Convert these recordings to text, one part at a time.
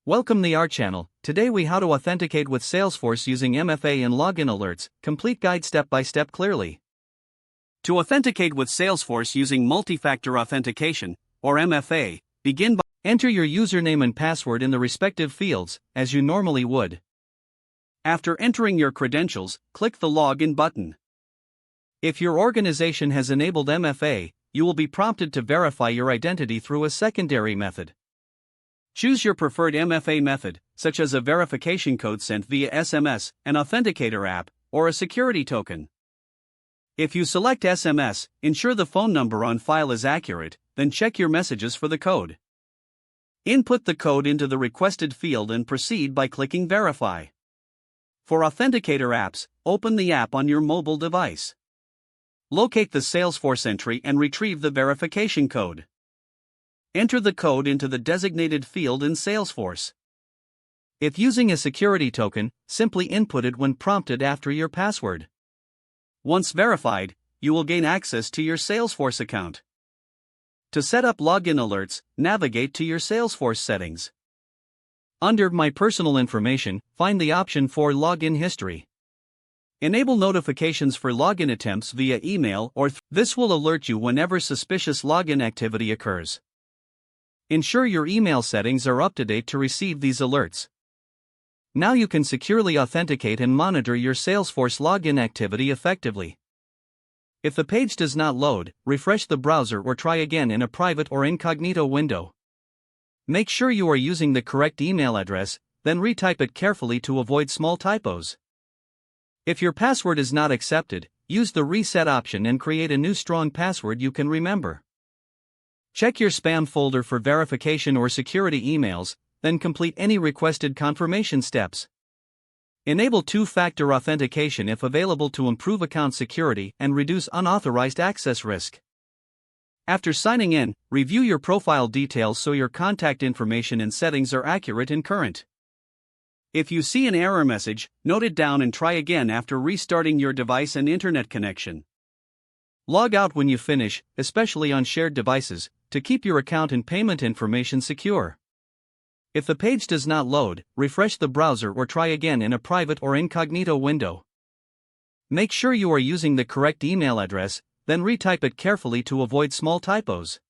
Welcome to our channel. Today we how to authenticate with Salesforce using MFA and login alerts. Complete guide step by step clearly. To authenticate with Salesforce using Multi-Factor Authentication, or MFA, begin by enter your username and password in the respective fields, as you normally would. After entering your credentials, click the Login button. If your organization has enabled MFA, you will be prompted to verify your identity through a secondary method. Choose your preferred MFA method, such as a verification code sent via SMS, an authenticator app, or a security token. If you select SMS, ensure the phone number on file is accurate, then check your messages for the code. Input the code into the requested field and proceed by clicking Verify. For authenticator apps, open the app on your mobile device. Locate the Salesforce entry and retrieve the verification code. Enter the code into the designated field in Salesforce. If using a security token, simply input it when prompted after your password. Once verified, you will gain access to your Salesforce account. To set up login alerts, navigate to your Salesforce settings. Under My Personal Information, find the option for Login History. Enable notifications for login attempts via email or this will alert you whenever suspicious login activity occurs. Ensure your email settings are up to date to receive these alerts. Now you can securely authenticate and monitor your Salesforce login activity effectively. If the page does not load, refresh the browser or try again in a private or incognito window. Make sure you are using the correct email address, then retype it carefully to avoid small typos. If your password is not accepted, use the reset option and create a new strong password you can remember. Check your spam folder for verification or security emails, then complete any requested confirmation steps. Enable two-factor authentication if available to improve account security and reduce unauthorized access risk. After signing in, review your profile details so your contact information and settings are accurate and current. If you see an error message, note it down and try again after restarting your device and internet connection. Log out when you finish, especially on shared devices, to keep your account and payment information secure. If the page does not load, refresh the browser or try again in a private or incognito window. Make sure you are using the correct email address, then retype it carefully to avoid small typos.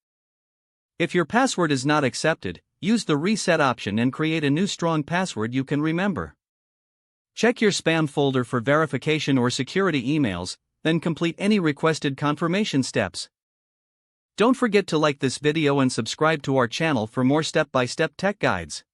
If your password is not accepted, use the reset option and create a new strong password you can remember. Check your spam folder for verification or security emails, then complete any requested confirmation steps. Don't forget to like this video and subscribe to our channel for more step-by-step tech guides.